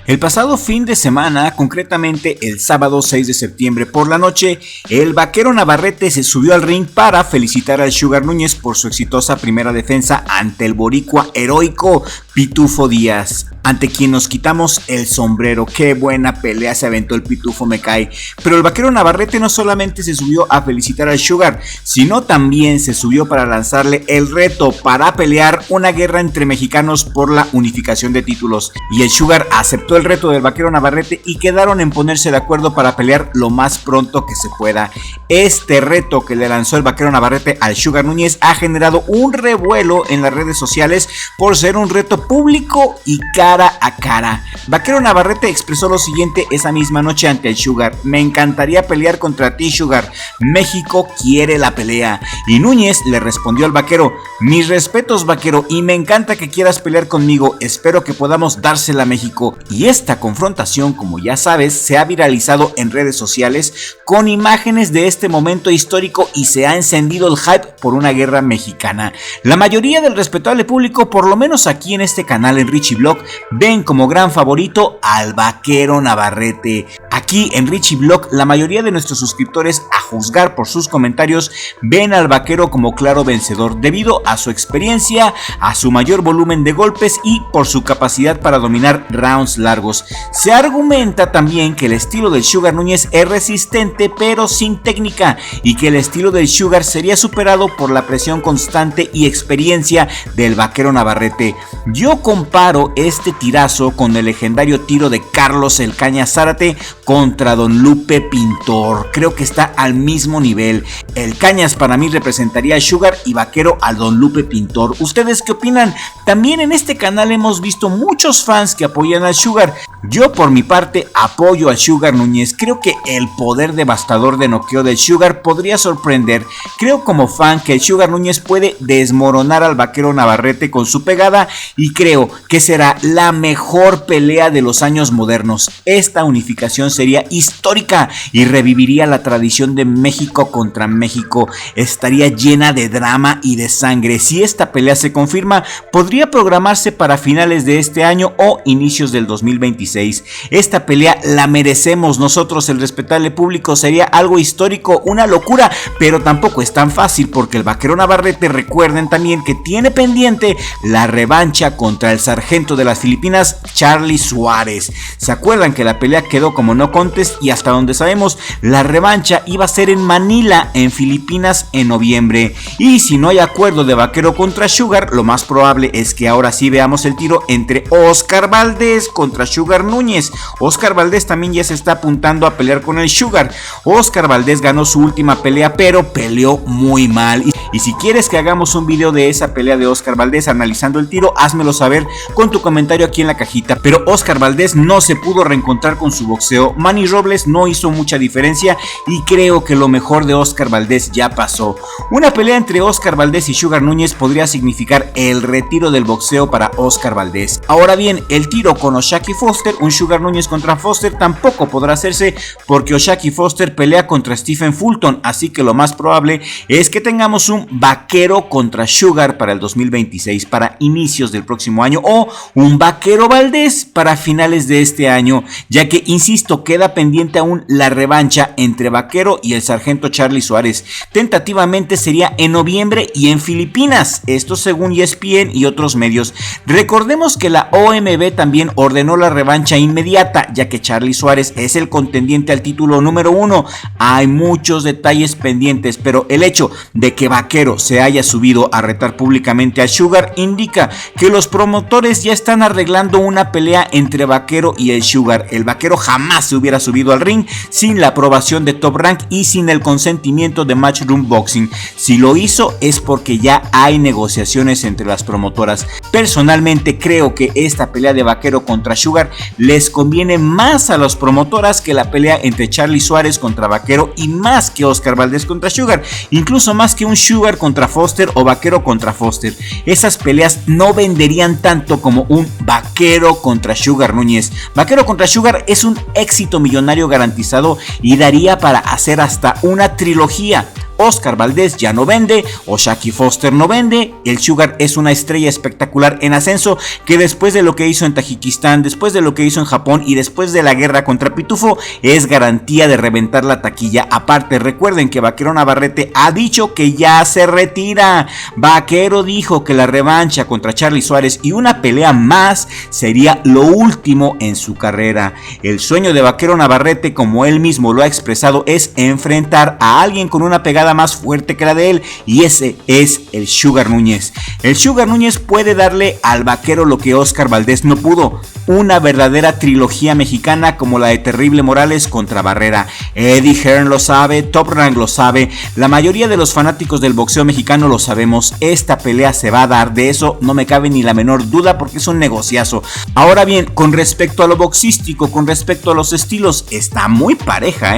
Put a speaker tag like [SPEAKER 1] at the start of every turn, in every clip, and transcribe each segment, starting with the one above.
[SPEAKER 1] El pasado fin de semana, concretamente el sábado 6 de septiembre por la noche, el vaquero Navarrete se subió al ring para felicitar al Sugar Núñez por su exitosa primera defensa ante el boricua heroico Pitufo Díaz, ante quien nos quitamos el sombrero. Qué buena pelea se aventó el Pitufo, me cae. Pero el vaquero Navarrete no solamente se subió a felicitar al Sugar, sino también se subió para lanzarle el reto para pelear una guerra entre mexicanos por la unificación de títulos. Y el Sugar aceptó el reto del vaquero Navarrete y quedaron en ponerse de acuerdo para pelear lo más pronto que se pueda. Este reto que le lanzó el vaquero Navarrete al Sugar Núñez ha generado un revuelo en las redes sociales por ser un reto público y cara a cara. Vaquero Navarrete expresó lo siguiente esa misma noche ante el Sugar: me encantaría pelear contra ti, Sugar, México quiere la pelea. Y Núñez le respondió al vaquero: mis respetos, vaquero, y me encanta que quieras pelear conmigo, espero que podamos dársela a México. Y esta confrontación, como ya sabes, se ha viralizado en redes sociales con imágenes de este momento histórico y se ha encendido el hype por una guerra mexicana. La mayoría del respetable público, por lo menos aquí en este canal en Richie Vlog, ven como gran favorito al vaquero Navarrete. Aquí en Richie Vlog, la mayoría de nuestros suscriptores, a juzgar por sus comentarios, ven al vaquero como claro vencedor debido a su experiencia, a su mayor volumen de golpes y por su capacidad para dominar rounds largos. Se argumenta también que el estilo del Sugar Núñez es resistente pero sin técnica y que el estilo del Sugar sería superado por la presión constante y experiencia del vaquero Navarrete. Yo comparo este tirazo con el legendario tiro de Carlos El Caña Zárate contra Don Lupe Pintor. Creo que está al mismo nivel. El Cañas para mí representaría al Sugar y vaquero al Don Lupe Pintor. ¿Ustedes qué opinan? También en este canal hemos visto muchos fans que apoyan al Sugar. Yo por mi parte apoyo al Sugar Núñez. Creo que el poder devastador de noqueo del Sugar podría sorprender. Creo como fan que el Sugar Núñez puede desmoronar al vaquero Navarrete con su pegada y creo que será la mejor pelea de los años modernos. Esta unificación sería histórica y reviviría la tradición de México contra México. Estaría llena de drama y de sangre. Si esta pelea se confirma, podría programarse para finales de este año o inicios del 2026. Esta pelea la merecemos nosotros, el respetable público. Sería algo histórico, una locura, pero tampoco es tan fácil porque el vaquero Navarrete, recuerden también que tiene pendiente la revancha contra el sargento de las Filipinas, Charlie Suárez. ¿Se acuerdan que la pelea quedó como no contest y hasta donde sabemos la revancha iba a ser en Manila, en Filipinas, en noviembre? Y si no hay acuerdo de vaquero contra Sugar, lo más probable es que ahora sí veamos el tiro entre Oscar Valdez contra Sugar Núñez. Oscar Valdez también ya se está apuntando a pelear con el Sugar. Oscar Valdez ganó su última pelea, pero peleó muy mal. Y si quieres que hagamos un video de esa pelea de Oscar Valdez analizando el tiro, házmelo saber con tu comentario aquí en la cajita. Pero Oscar Valdez no se pudo reencontrar con su boxeo. Manny Robles no hizo mucha diferencia y creo que lo mejor de Oscar Valdez ya pasó. Una pelea entre Oscar Valdez y Sugar Núñez podría significar el retiro del boxeo para Oscar Valdez. Ahora bien, el tiro con O'Shaquie Foster, un Sugar Núñez contra Foster, tampoco podrá hacerse porque O'Shaquie Foster pelea contra Stephen Fulton, así que lo más probable es que tengamos un vaquero contra Sugar para el 2026, para inicios del próximo año, o un vaquero Valdez para finales de este año, ya que, insisto, queda pendiente aún la revancha entre vaquero y el sargento Charlie Suárez. Tentativamente sería en noviembre y en Filipinas, esto según ESPN y otros medios. Recordemos que la OMB también ordenó la revancha inmediata, ya que Charlie Suárez es el contendiente al título número 1. Hay muchos detalles pendientes, pero el hecho de que vaquero se haya subido a retar públicamente a Sugar indica que los promotores ya están arreglando una pelea entre vaquero y el Sugar. El vaquero jamás se hubiera subido al ring sin la aprobación de Top Rank y sin el consentimiento de Matchroom Boxing. Si lo hizo es porque ya hay negociaciones entre las promotoras. Personalmente creo que esta pelea de vaquero contra Sugar les conviene más a las promotoras que la pelea entre Charlie Suárez contra vaquero y más que Oscar Valdez contra Sugar, incluso más que un Sugar contra Foster o vaquero contra Foster. Esas peleas no venderían tanto como un vaquero contra Sugar Núñez. Vaquero contra Sugar es un éxito millonario garantizado y daría para hacer hasta una trilogía. Oscar Valdez ya no vende, O'Shaquie Foster no vende, el Sugar es una estrella espectacular en ascenso que después de lo que hizo en Tayikistán, después de lo que hizo en Japón y después de la guerra contra Pitufo es garantía de reventar la taquilla. Aparte, recuerden que Vaquero Navarrete ha dicho que ya se retira. Vaquero dijo que la revancha contra Charlie Suárez y una pelea más sería lo último en su carrera. El sueño de Vaquero Navarrete, como él mismo lo ha expresado, es enfrentar a alguien con una pegada más fuerte que la de él, y ese es el Sugar Núñez. El Sugar Núñez puede darle al Vaquero lo que Oscar Valdez no pudo, una verdadera trilogía mexicana como la de Terrible Morales contra Barrera. Eddie Hearn lo sabe, Top Rank lo sabe, la mayoría de los fanáticos del boxeo mexicano lo sabemos. Esta pelea se va a dar, de eso no me cabe ni la menor duda, porque es un negociazo. Ahora bien, con respecto a lo boxístico, con respecto a los estilos, está muy pareja,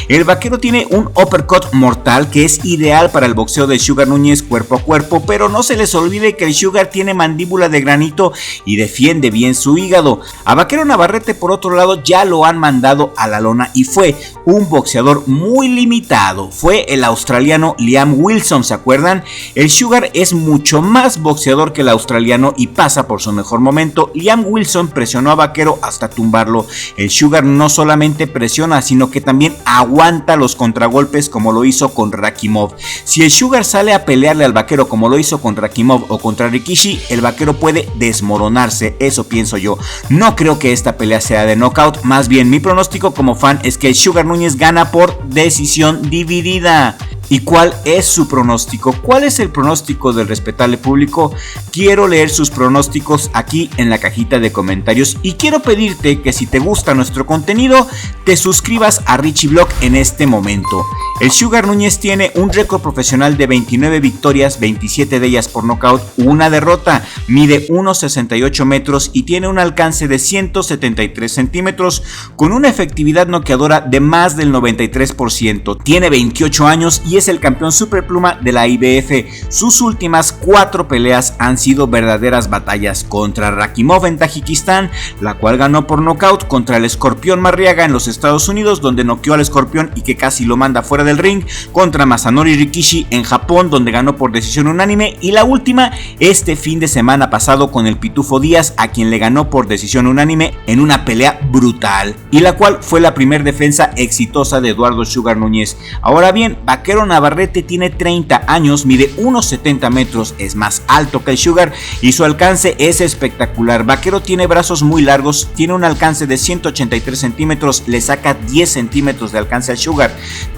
[SPEAKER 1] El Vaquero tiene un uppercut mortal que es ideal para el boxeo de Sugar Núñez cuerpo a cuerpo, pero no se les olvide que el Sugar tiene mandíbula de granito y defiende bien su hígado. A Vaquero Navarrete, por otro lado, ya lo han mandado a la lona y fue un boxeador muy limitado. Fue el australiano Liam Wilson, ¿se acuerdan? El Sugar es mucho más boxeador que el australiano y pasa por su mejor momento. Liam Wilson presionó a Vaquero hasta tumbarlo. El Sugar no solamente presiona, sino que también aguanta los contragolpes como lo hizo con Rakhimov. Si el Sugar sale a pelearle al Vaquero como lo hizo con Rakhimov o contra Rikishi, el Vaquero puede desmoronarse, eso pienso yo. No creo que esta pelea sea de knockout, más bien mi pronóstico como fan es que el Sugar Núñez gana por decisión dividida. ¿Y cuál es su pronóstico? ¿Cuál es el pronóstico del respetable público? Quiero leer sus pronósticos aquí en la cajita de comentarios y quiero pedirte que si te gusta nuestro contenido, te suscribas a Richie Blog en este momento. El Sugar Núñez tiene un récord profesional de 29 victorias, 27 de ellas por nocaut, una derrota, mide 1.68 metros y tiene un alcance de 173 centímetros con una efectividad noqueadora de más del 93%. Tiene 28 años y es el campeón superpluma de la IBF. Sus últimas 4 peleas han sido verdaderas batallas: contra Rakhimov en Tayikistán, la cual ganó por nocaut, contra el Escorpión Marriaga en los Estados Unidos, donde noqueó al Escorpión y que casi lo manda fuera del ring, contra Masanori Rikishi en Japón, donde ganó por decisión unánime, y la última este fin de semana pasado con el Pitufo Díaz, a quien le ganó por decisión unánime en una pelea brutal, y la cual fue la primera defensa exitosa de Eduardo Sugar Núñez. Ahora bien, Vaquero Navarrete tiene 30 años, mide 1.70 metros, es más alto que el Sugar y su alcance es espectacular. Vaquero tiene brazos muy largos, tiene un alcance de 183 centímetros, le saca 10 centímetros de alcance al Sugar.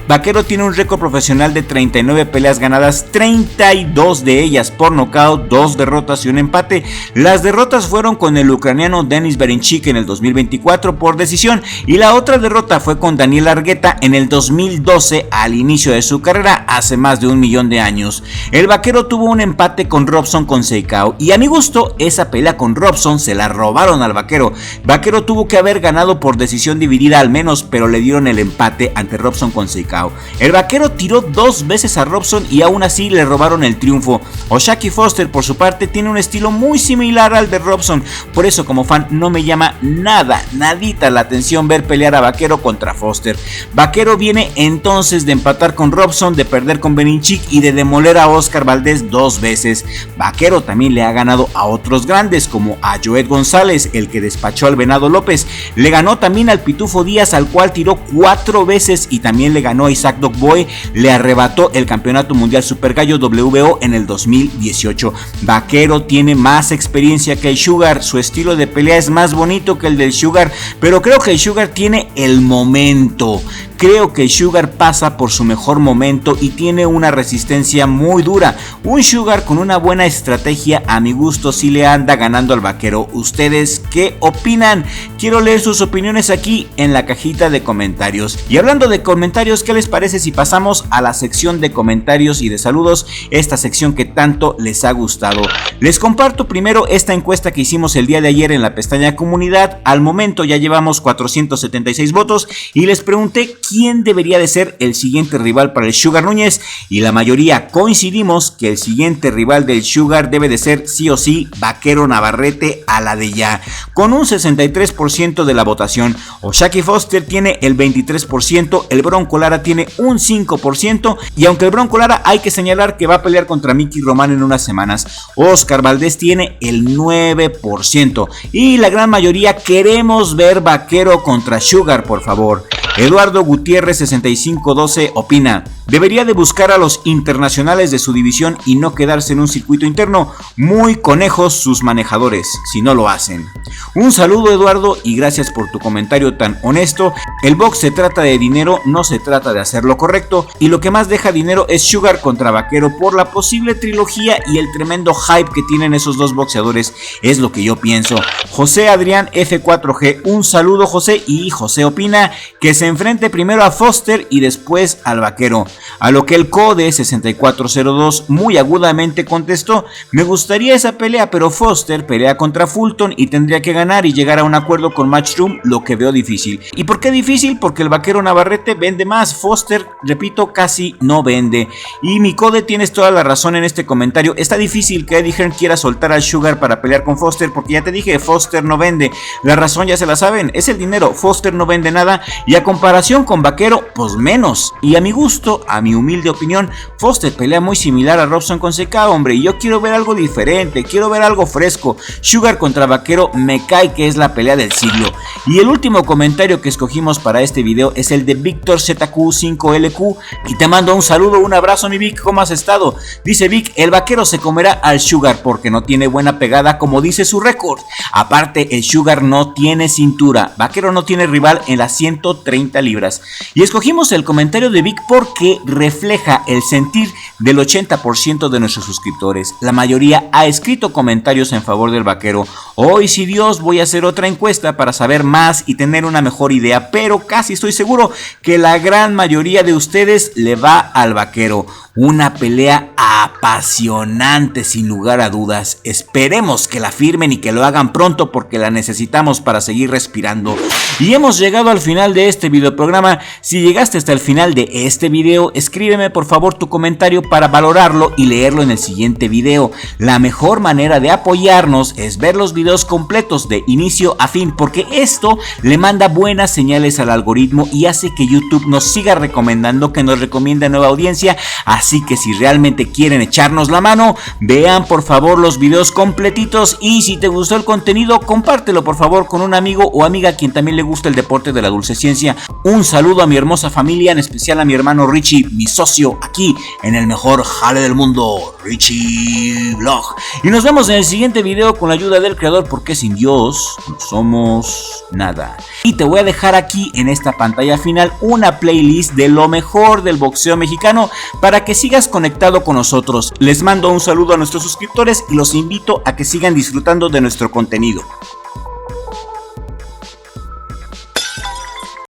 [SPEAKER 1] Vaquero tiene un récord profesional de 39 peleas ganadas, 32 de ellas por nocaut, 2 derrotas y un empate. Las derrotas fueron con el ucraniano Denis Berenchik en el 2024 por decisión, y la otra derrota fue con Daniel Argueta en el 2012 al inicio de su carrera hace más de 1 millón de años. El Vaquero tuvo un empate con Robson Conceição y a mi gusto esa pelea con Robson se la robaron al Vaquero. Vaquero tuvo que haber ganado por decisión dividida al menos, pero le dieron el empate ante Robson Conceição. El Vaquero tiró 2 veces a Robson y aún así le robaron el triunfo. O'Shaquie Foster por su parte tiene un estilo muy similar al de Robson, por eso como fan no me llama nadita la atención ver pelear a Vaquero contra Foster. Vaquero viene entonces de empatar con Robson, de perder con Berenchik y de demoler a Oscar Valdez 2 veces. Vaquero también le ha ganado a otros grandes como a Joet González, el que despachó al Venado López. Le ganó también al Pitufo Díaz, al cual tiró 4 veces, y también le ganó a Isaac Dogboe. Le arrebató el campeonato mundial Super Gallo WBO en el 2018. Vaquero tiene más experiencia que el Sugar, su estilo de pelea es más bonito que el del Sugar, pero creo que el Sugar tiene el momento. Creo que el Sugar pasa por su mejor momento y tiene una resistencia muy dura. Un Sugar con una buena estrategia a mi gusto sí le anda ganando al Vaquero. ¿Ustedes qué opinan? Quiero leer sus opiniones aquí en la cajita de comentarios. Y hablando de comentarios, ¿qué les parece si pasamos a la sección de comentarios y de saludos? Esta sección que tanto les ha gustado. Les comparto primero esta encuesta que hicimos el día de ayer en la pestaña comunidad. Al momento ya llevamos 476 votos y les pregunté quién debería de ser el siguiente rival para el Sugar Núñez, y la mayoría coincidimos que el siguiente rival del Sugar debe de ser sí o sí Vaquero Navarrete a la de ya, con un 63% de la votación. O'Shaquie Foster tiene el 23%, el Bronco Lara tiene un 5%, y aunque el Bronco Lara hay que señalar que va a pelear contra Mickey Román en unas semanas, Oscar Valdés tiene el 9%, y la gran mayoría queremos ver Vaquero contra Sugar, por favor. Eduardo Gutiérrez 6512 opina: debería de buscar a los internacionales de su división y no quedarse en un circuito interno. Muy conejos sus manejadores si no lo hacen. Un saludo, Eduardo, y gracias por tu comentario tan honesto. El box se trata de dinero, no se trata de hacer lo correcto, y lo que más deja dinero es Sugar contra Vaquero por la posible trilogía y el tremendo hype que tienen esos dos boxeadores, es lo que yo pienso. José Adrián F4G, un saludo, José, y José opina que se enfrente primero a Foster y después al Vaquero, a lo que el Code 6402 muy agudamente contestó: me gustaría esa pelea, pero Foster pelea contra Fulton y tendría que ganar y llegar a un acuerdo con Matchroom, lo que veo difícil. ¿Y por qué difícil? Porque el Vaquero Navarrete vende más, Foster, repito, casi no vende. Y mi Code, tienes toda la razón en este comentario, está difícil que Eddie Hearn quiera soltar al Sugar para pelear con Foster, porque ya te dije, Foster no vende. La razón ya se la saben, es el dinero. Foster no vende nada, y a comparación con Vaquero, pues menos. Y a mi gusto, a mi humilde opinión, Foster pelea muy similar a Robson Fonseca, hombre, y yo quiero ver algo diferente, quiero ver algo fresco. Sugar contra Vaquero me cae que es la pelea del siglo. Y el último comentario que escogimos para este video es el de Víctor ZQ5LQ, y te mando un saludo, un abrazo, mi Vic, ¿cómo has estado? Dice Vic: el Vaquero se comerá al Sugar porque no tiene buena pegada, como dice su récord. Aparte, el Sugar no tiene cintura, Vaquero no tiene rival en las 130 libras. Y escogimos el comentario de Vic porque refleja el sentir del 80% de nuestros suscriptores. La mayoría ha escrito comentarios en favor del Vaquero. Hoy, si Dios, voy a hacer otra encuesta para saber más y tener una mejor idea, pero casi estoy seguro que la gran mayoría de ustedes le va al Vaquero. Una pelea apasionante, sin lugar a dudas. Esperemos que la firmen y que lo hagan pronto, porque la necesitamos para seguir respirando. Y hemos llegado al final de este videoprograma. Si llegaste hasta el final de este video, escríbeme por favor tu comentario para valorarlo y leerlo en el siguiente video. La mejor manera de apoyarnos es ver los videos completos de inicio a fin, porque esto le manda buenas señales al algoritmo y hace que YouTube nos siga recomendando, que nos recomiende a nueva audiencia. Así que si realmente quieren echarnos la mano, vean por favor los videos completitos, y si te gustó el contenido, compártelo por favor con un amigo o amiga a quien también le gusta el deporte de la dulce ciencia. Un saludo a mi hermosa familia, en especial a mi hermano Richie, mi socio aquí en el mejor jale del mundo, Richie Vlog. Y nos vemos en el siguiente video con la ayuda del creador, porque sin Dios no somos nada. Y te voy a dejar aquí en esta pantalla final una playlist de lo mejor del boxeo mexicano para que sigas conectado con nosotros. Les mando un saludo a nuestros suscriptores y los invito a que sigan disfrutando de nuestro contenido.